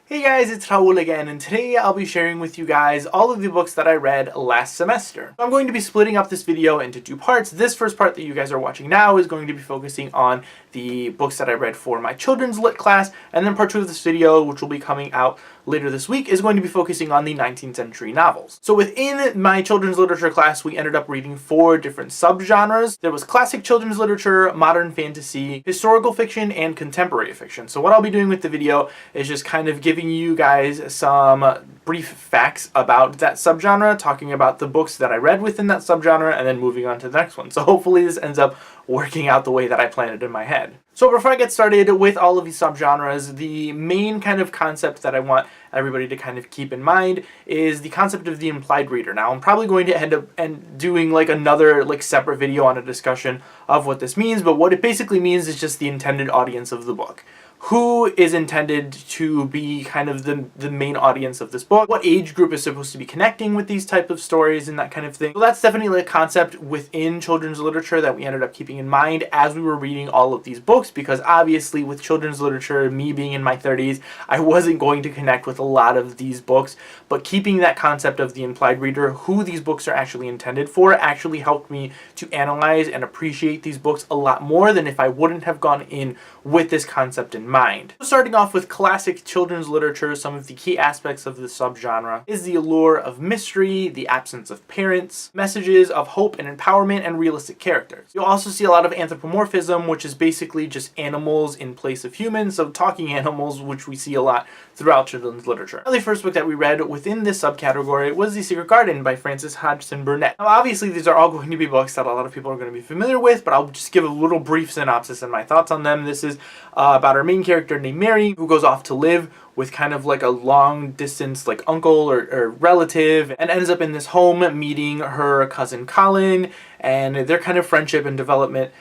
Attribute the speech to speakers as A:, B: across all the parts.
A: Hey guys, it's Raul again, and today I'll be sharing with you guys all of the books that I read last semester. I'm going to be splitting up this video into two parts. This first part that you guys are watching now is going to be focusing on the books that I read for my children's lit class, and then part two of this video, which will be coming out later this week, is going to be focusing on the 19th century novels. So within my children's literature class, we ended up reading 4 different subgenres. There was classic children's literature, modern fantasy, historical fiction, and contemporary fiction. So what I'll be doing with the video is just kind of giving you guys some brief facts about that subgenre, talking about the books that I read within that subgenre, and then moving on to the next one. So hopefully this ends up working out the way that I planned it in my head. So before I get started with all of these subgenres, the main kind of concept that I want everybody to kind of keep in mind is the concept of the implied reader. Now I'm probably going to end up doing like another separate video on a discussion of what this means, but what it basically means is just the intended audience of the book. Who is intended to be kind of the main audience of this book? What age group is supposed to be connecting with these type of stories and that kind of thing? So that's definitely a concept within children's literature that we ended up keeping in mind as we were reading all of these books, because obviously with children's literature, me being in my 30s, I wasn't going to connect with a lot of these books, but keeping that concept of the implied reader, who these books are actually intended for, actually helped me to analyze and appreciate these books a lot more than if I wouldn't have gone in with this concept in mind. So starting off with classic children's literature, some of the key aspects of the subgenre is the allure of mystery, the absence of parents, messages of hope and empowerment, and realistic characters. You'll also see a lot of anthropomorphism, which is basically just animals in place of humans, so talking animals, which we see a lot throughout children's literature. The first book that we read within this subcategory was The Secret Garden by Frances Hodgson Burnett. Now obviously these are all going to be books that a lot of people are going to be familiar with, but I'll just give a little brief synopsis and my thoughts on them. This is about our main character named Mary, who goes off to live with kind of like a long distance uncle or relative, and ends up in this home meeting her cousin Colin, and their kind of friendship and development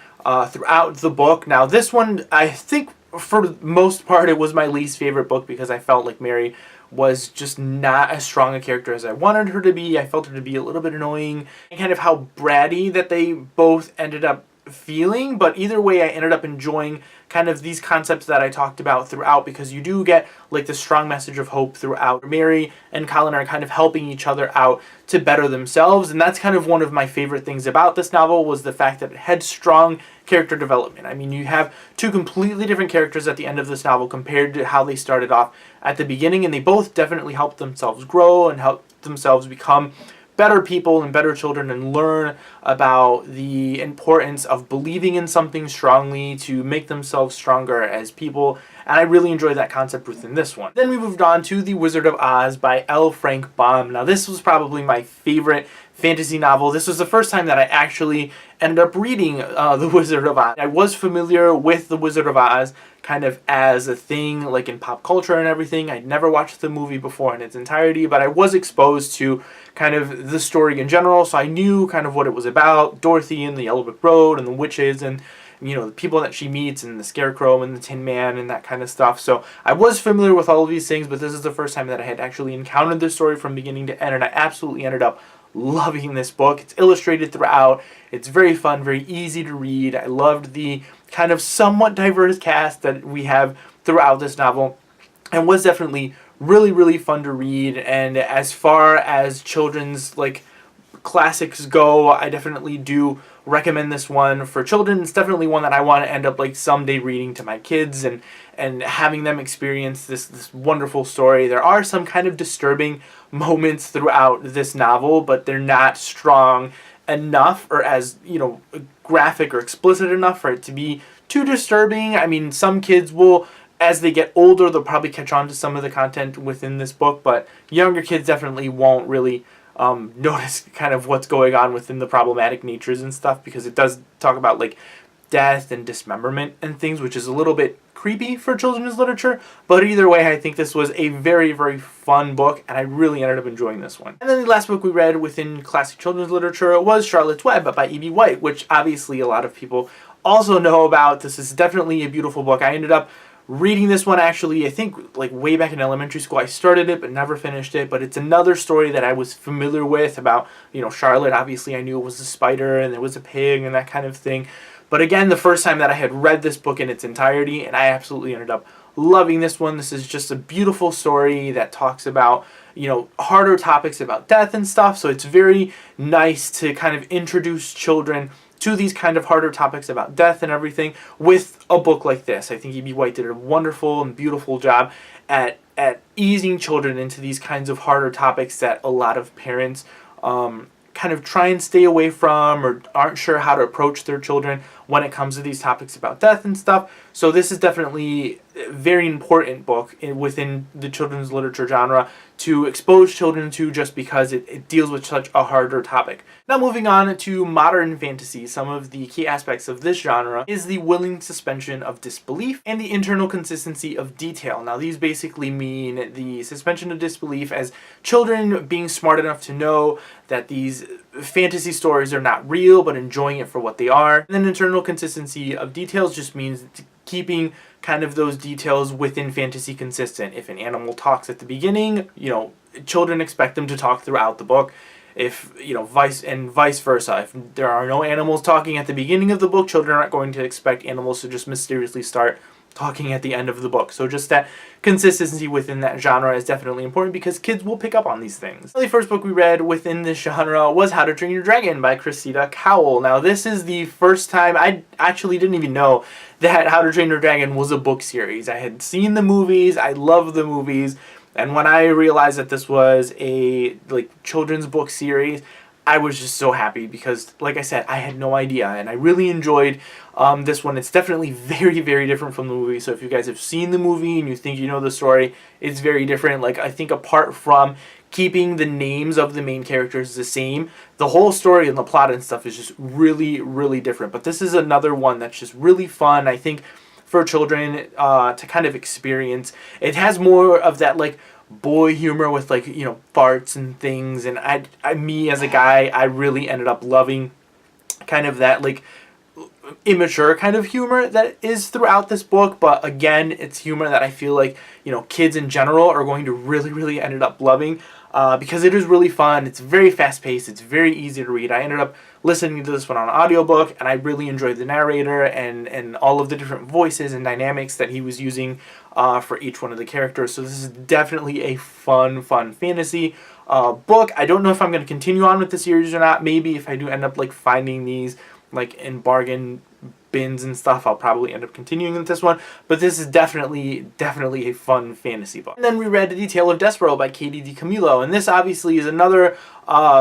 A: throughout the book. Now this one, I think for the most part, it was my least favorite book because I felt like Mary was just not as strong a character as I wanted her to be. I felt her to be a little bit annoying, and kind of how bratty that they both ended up feeling, but either way I ended up enjoying kind of these concepts that I talked about throughout, because you do get like this strong message of hope throughout. Mary and Colin are kind of helping each other out to better themselves, and that's kind of one of my favorite things about this novel, was the fact that it had strong character development. I mean, you have 2 completely different characters at the end of this novel compared to how they started off at the beginning, and they both definitely helped themselves grow and helped themselves become better people and better children, and learn about the importance of believing in something strongly to make themselves stronger as people, and I really enjoyed that concept within this one. Then we moved on to The Wizard of Oz by L. Frank Baum. Now this was probably my favorite fantasy novel. This was the first time that I actually ended up reading The Wizard of Oz. I was familiar with The Wizard of Oz kind of as a thing like in pop culture and everything. I'd never watched the movie before in its entirety, but I was exposed to kind of the story in general, so I knew kind of what it was about. Dorothy and the Yellow Brick Road and the witches and, you know, the people that she meets and the Scarecrow and the Tin Man and that kind of stuff. So I was familiar with all of these things, but this is the first time that I had actually encountered this story from beginning to end, and I absolutely ended up loving this book. It's illustrated throughout. It's very fun, very easy to read. I loved the kind of somewhat diverse cast that we have throughout this novel, and was definitely really, really fun to read. And as far as children's classics go, I definitely do recommend this one for children. It's definitely one that I want to end up someday reading to my kids and having them experience this wonderful story. There are some kind of disturbing moments throughout this novel, but they're not strong enough or as, you know, graphic or explicit enough for it to be too disturbing. I mean, some kids will, as they get older, they'll probably catch on to some of the content within this book, but younger kids definitely won't really notice kind of what's going on within the problematic natures and stuff, because it does talk about death and dismemberment and things, which is a little bit creepy for children's literature. But either way, I think this was a very, very fun book, and I really ended up enjoying this one. And then the last book we read within classic children's literature was Charlotte's Web by E.B. White, which obviously a lot of people also know about. This is definitely a beautiful book. I ended up reading this one actually, I think way back in elementary school. I started it but never finished it, but it's another story that I was familiar with about, you know, Charlotte. Obviously I knew it was a spider and there was a pig and that kind of thing. But again, the first time that I had read this book in its entirety, and I absolutely ended up loving this one. This is just a beautiful story that talks about, you know, harder topics about death and stuff. So it's very nice to kind of introduce children to these kind of harder topics about death and everything with a book like this. I think E.B. White did a wonderful and beautiful job at easing children into these kinds of harder topics that a lot of parents kind of try and stay away from or aren't sure how to approach their children when it comes to these topics about death and stuff. So this is definitely a very important book within the children's literature genre to expose children to, just because it deals with such a harder topic. Now moving on to modern fantasy, some of the key aspects of this genre is the willing suspension of disbelief and the internal consistency of detail. Now these basically mean the suspension of disbelief as children being smart enough to know that these fantasy stories are not real, but enjoying it for what they are. And then internal consistency of details just means keeping kind of those details within fantasy consistent. If an animal talks at the beginning, you know, children expect them to talk throughout the book. If, you know, vice versa. If there are no animals talking at the beginning of the book, children aren't going to expect animals to just mysteriously start talking at the end of the book. So just that consistency within that genre is definitely important because kids will pick up on these things. The first book we read within this genre was How to Train Your Dragon by Cressida Cowell. Now this is the first time I actually didn't even know that How to Train Your Dragon was a book series. I had seen the movies, I love the movies, and when I realized that this was a children's book series, I was just so happy because, like I said, I had no idea, and I really enjoyed this one. It's definitely very, very different from the movie, so if you guys have seen the movie and you think you know the story, it's very different. Like, I think apart from keeping the names of the main characters the same, the whole story and the plot and stuff is just really, really different. But this is another one that's just really fun, I think, for children to kind of experience. It has more of that, like, boy humor with, like, you know, farts and things, and me as a guy, I really ended up loving kind of that, like, immature kind of humor that is throughout this book. But again, it's humor that I feel like, you know, kids in general are going to really, really end up loving because it is really fun. It's very fast paced. It's very easy to read. I ended up listening to this one on audiobook, and I really enjoyed the narrator and all of the different voices and dynamics that he was using for each one of the characters. So this is definitely a fun fantasy book. I don't know if I'm going to continue on with the series or not. Maybe if I do end up, like, finding these, like, in bargain bins and stuff, I'll probably end up continuing with this one. But this is definitely a fun fantasy book. And then we read The Tale of Despero by Katie DiCamillo, and this obviously is another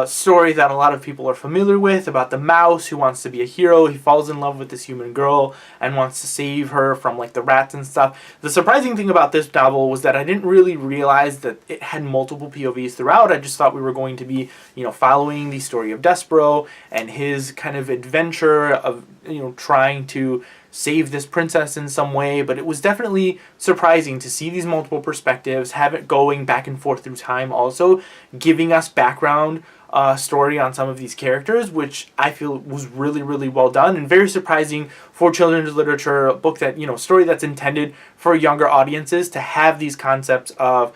A: story that a lot of people are familiar with, about the mouse who wants to be a hero. He falls in love with this human girl and wants to save her from, like, the rats and stuff. The surprising thing about this novel was that I didn't really realize that it had multiple POVs throughout. I just thought we were going to be, you know, following the story of Despero and his kind of adventure of, you know, trying to save this princess in some way. But it was definitely surprising to see these multiple perspectives, have it going back and forth through time, also giving us background story on some of these characters, which I feel was really, really well done and very surprising for children's literature, a book that, you know, story that's intended for younger audiences, to have these concepts of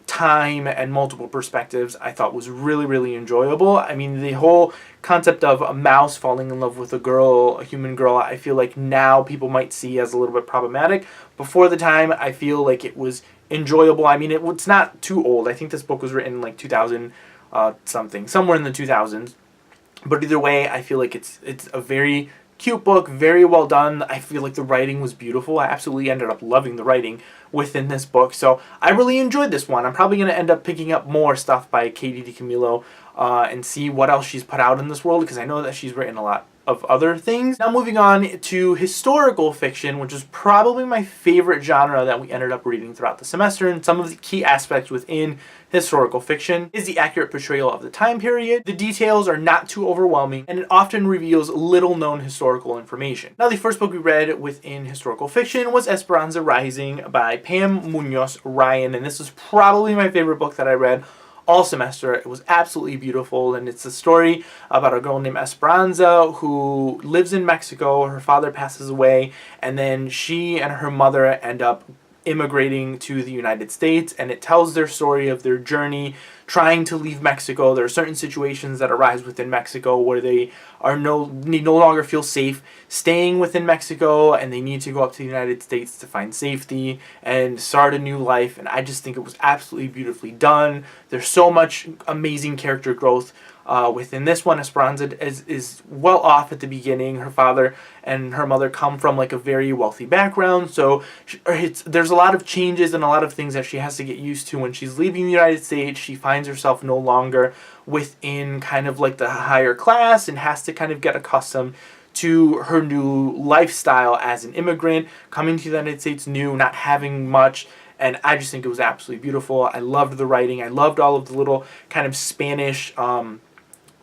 A: time and multiple perspectives. I thought was really, really enjoyable. I mean, the whole concept of a mouse falling in love with a girl, a human girl, I feel like now people might see as a little bit problematic. Before the time, I feel like it was enjoyable. I mean, it's not too old. I think this book was written in, like, 2000 something, somewhere in the 2000s. But either way, I feel like it's a very cute book, very well done. I feel like the writing was beautiful. I absolutely ended up loving the writing within this book. So I really enjoyed this one. I'm probably going to end up picking up more stuff by Katie DiCamillo and see what else she's put out in this world, because I know that she's written a lot of other things. Now moving on to historical fiction, which is probably my favorite genre that we ended up reading throughout the semester, and some of the key aspects within historical fiction is the accurate portrayal of the time period. The details are not too overwhelming, and it often reveals little known historical information. Now the first book we read within historical fiction was Esperanza Rising by Pam Munoz Ryan, and this was probably my favorite book that I read all semester. It was absolutely beautiful, and it's a story about a girl named Esperanza who lives in Mexico. Her father passes away, and then she and her mother end up immigrating to the United States, and it tells their story of their journey trying to leave Mexico. There are certain situations that arise within Mexico where they are no longer feel safe staying within Mexico, and they need to go up to the United States to find safety and start a new life. And I just think it was absolutely beautifully done. There's so much amazing character growth within this one. Esperanza is well off at the beginning. Her father and her mother come from like a very wealthy background, so there's a lot of changes and a lot of things that she has to get used to when she's leaving the United States. She finds herself no longer within kind of like the higher class and has to kind of get accustomed to her new lifestyle as an immigrant, coming to the United States new, not having much. And I just think it was absolutely beautiful. I loved the writing. I loved all of the little kind of Spanish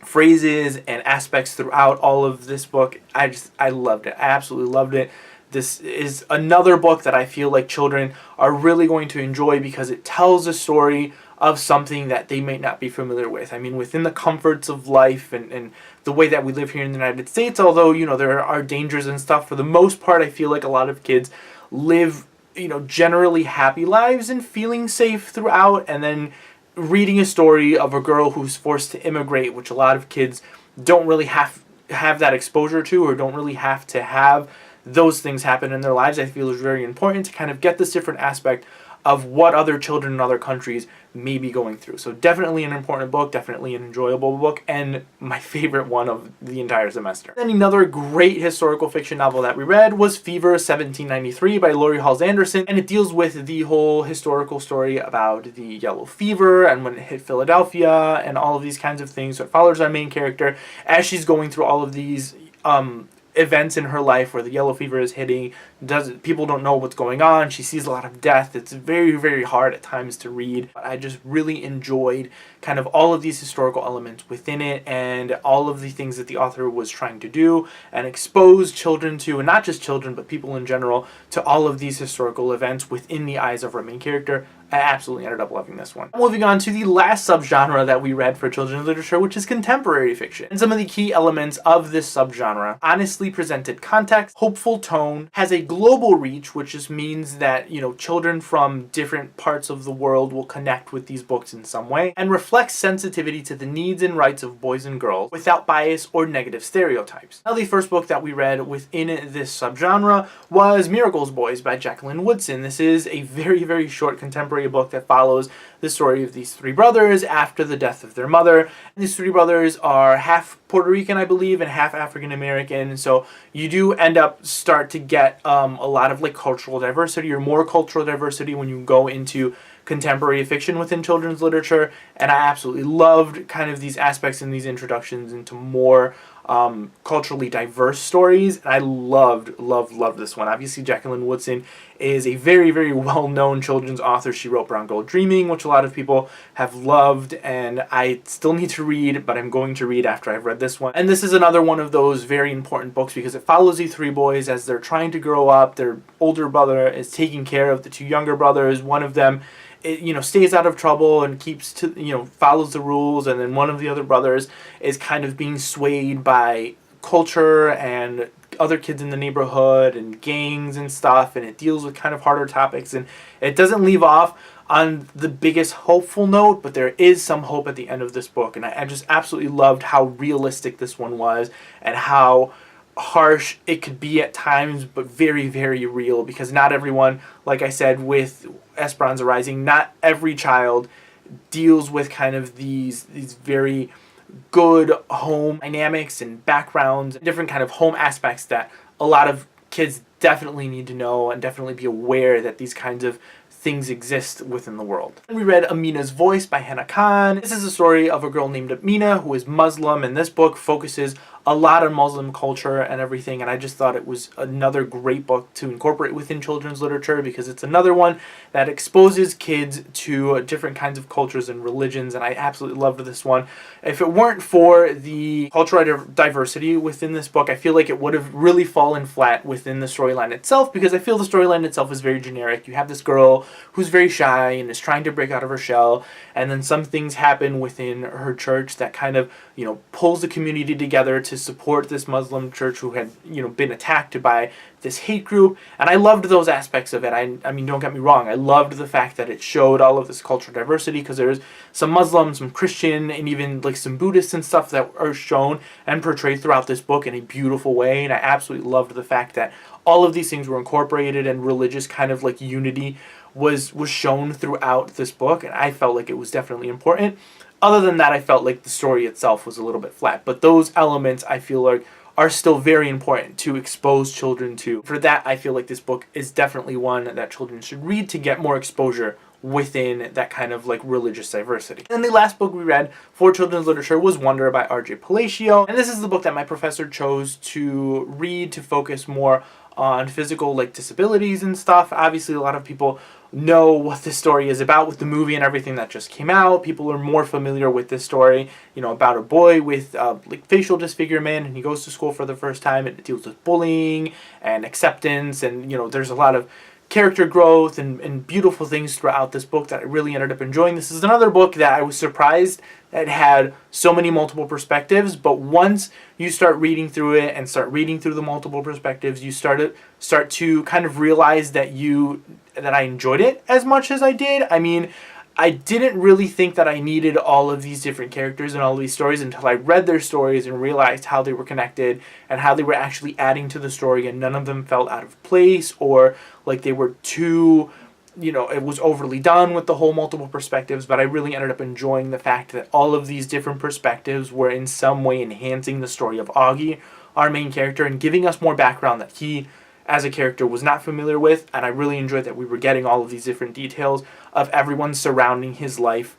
A: phrases and aspects throughout all of this book. I loved it. I absolutely loved it. This is another book that I feel like children are really going to enjoy because it tells a story of something that they may not be familiar with. I mean, within the comforts of life and the way that we live here in the United States, although, you know, there are dangers and stuff, for the most part, I feel like a lot of kids live, you know, generally happy lives and feeling safe throughout, and then reading a story of a girl who's forced to immigrate, which a lot of kids don't really have that exposure to, or don't really have to have those things happen in their lives, I feel is very important to kind of get this different aspect of what other children in other countries may be going through. So definitely an important book, definitely an enjoyable book, and my favorite one of the entire semester. Then another great historical fiction novel that we read was Fever 1793 by Laurie Halse Anderson, and it deals with the whole historical story about the yellow fever and when it hit Philadelphia and all of these kinds of things. So it follows our main character as she's going through all of these events in her life where the yellow fever is hitting. People don't know what's going on. She sees a lot of death. It's very, very hard at times to read. But I just really enjoyed kind of all of these historical elements within it and all of the things that the author was trying to do and expose children to, and not just children, but people in general, to all of these historical events within the eyes of our main character. I absolutely ended up loving this one. Moving on to the last subgenre that we read for children's literature, which is contemporary fiction. And some of the key elements of this subgenre: honestly presented context, hopeful tone, has a global reach, which just means that, you know, children from different parts of the world will connect with these books in some way, and reflects sensitivity to the needs and rights of boys and girls without bias or negative stereotypes. Now, the first book that we read within this subgenre was Miracles Boys by Jacqueline Woodson. This is a very, very short contemporary book that follows the story of these three brothers after the death of their mother. And these three brothers are half Puerto Rican, I believe, and half African American. So you do start to get a lot of like cultural diversity, or more cultural diversity, when you go into contemporary fiction within children's literature. And I absolutely loved kind of these aspects and these introductions into more culturally diverse stories. And I loved this one. Obviously, Jacqueline Woodson is a very, very well-known children's author. She wrote Brown Girl Dreaming, which a lot of people have loved, and I still need to read, but I'm going to read after I've read this one. And this is another one of those very important books because it follows these three boys as they're trying to grow up. Their older brother is taking care of the two younger brothers. One of them, stays out of trouble and keeps to, follows the rules, and then one of the other brothers is kind of being swayed by culture and other kids in the neighborhood and gangs and stuff, and it deals with kind of harder topics, and it doesn't leave off on the biggest hopeful note, but there is some hope at the end of this book. And I just absolutely loved how realistic this one was and how harsh it could be at times, but very, very real, because not everyone, like I said with Esperanza Rising, not every child deals with kind of these very good home dynamics and backgrounds, different kind of home aspects that a lot of kids definitely need to know and definitely be aware that these kinds of things exist within the world. And we read Amina's Voice by Hannah Khan. This is a story of a girl named Amina who is Muslim, and this book focuses a lot on Muslim culture and everything, and I just thought it was another great book to incorporate within children's literature because it's another one that exposes kids to different kinds of cultures and religions, and I absolutely loved this one. If it weren't for the cultural diversity within this book, I feel like it would have really fallen flat within the storyline itself, because I feel the storyline itself is very generic. You have this girl who's very shy and is trying to break out of her shell, and then some things happen within her church that kind of, pulls the community together to to support this Muslim church who had, you know, been attacked by this hate group. And I loved those aspects of it. I mean, don't get me wrong, I loved the fact that it showed all of this cultural diversity, because there's some Muslims, some Christian, and even like some Buddhists and stuff that are shown and portrayed throughout this book in a beautiful way. And I absolutely loved the fact that all of these things were incorporated, and religious kind of like unity was shown throughout this book, and I felt like it was definitely important. Other than that, I felt like the story itself was a little bit flat, but those elements I feel like are still very important to expose children to. For that, I feel like this book is definitely one that children should read to get more exposure within that kind of like religious diversity. And the last book we read for children's literature was Wonder by R.J. Palacio, and this is the book that my professor chose to read to focus more on physical like disabilities and stuff. Obviously, a lot of people know what this story is about with the movie and everything that just came out. People are more familiar with this story, you know, about a boy with like facial disfigurement, and he goes to school for the first time, and it deals with bullying and acceptance, and you know, there's a lot of character growth and beautiful things throughout this book that I really ended up enjoying. This is another book that I was surprised that it had so many multiple perspectives, but once you start reading through it and start reading through the multiple perspectives, you start to kind of realize that I enjoyed it as much as I did. I mean, I didn't really think that I needed all of these different characters and all of these stories until I read their stories and realized how they were connected and how they were actually adding to the story, and none of them felt out of place or like they were too, you know, it was overly done with the whole multiple perspectives. But I really ended up enjoying the fact that all of these different perspectives were in some way enhancing the story of Augie, our main character, and giving us more background that he as a character was not familiar with. And I really enjoyed that we were getting all of these different details of everyone surrounding his life,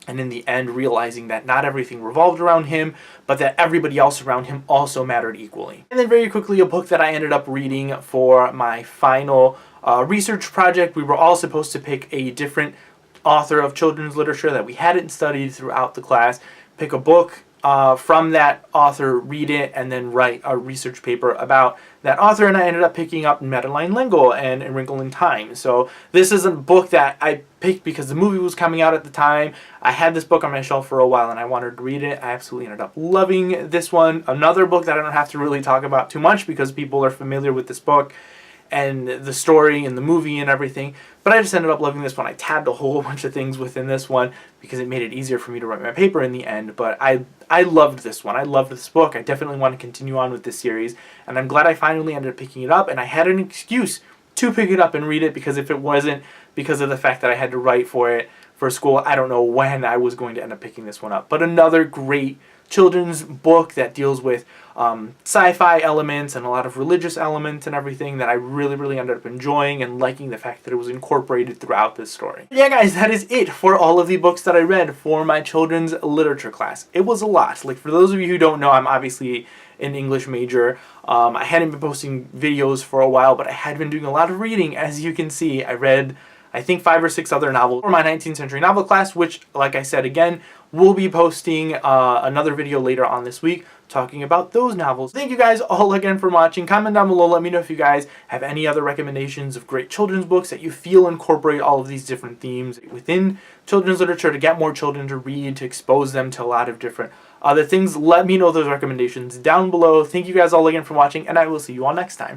A: and in the end realizing that not everything revolved around him, but that everybody else around him also mattered equally. And then very quickly, a book that I ended up reading for my final research project. We were all supposed to pick a different author of children's literature that we hadn't studied throughout the class, pick a book from that author, read it, and then write a research paper about that author. And I ended up picking up Madeline L'Engle and A Wrinkle in Time. So this is a book that I picked because the movie was coming out at the time. I had this book on my shelf for a while and I wanted to read it. I absolutely ended up loving this one. Another book that I don't have to really talk about too much because people are familiar with this book and the story and the movie and everything, but I just ended up loving this one. I tabbed a whole bunch of things within this one because it made it easier for me to write my paper in the end, but I loved this one. I loved this book. I definitely want to continue on with this series, and I'm glad I finally ended up picking it up, and I had an excuse to pick it up and read it, because if it wasn't because of the fact that I had to write for it for school, I don't know when I was going to end up picking this one up. But another great children's book that deals with sci-fi elements and a lot of religious elements and everything that I really ended up enjoying and liking the fact that it was incorporated throughout this story. Yeah guys, that is it for all of the books that I read for my children's literature class. It was a lot. Like, for those of you who don't know, I'm obviously an English major. I hadn't been posting videos for a while, but I had been doing a lot of reading. As you can see, I read I think 5 or 6 other novels for my 19th century novel class, which, like I said again, we'll be posting another video later on this week talking about those novels. Thank you guys all again for watching. Comment down below, let me know if you guys have any other recommendations of great children's books that you feel incorporate all of these different themes within children's literature to get more children to read, to expose them to a lot of different other things. Let me know those recommendations down below. Thank you guys all again for watching, and I will see you all next time.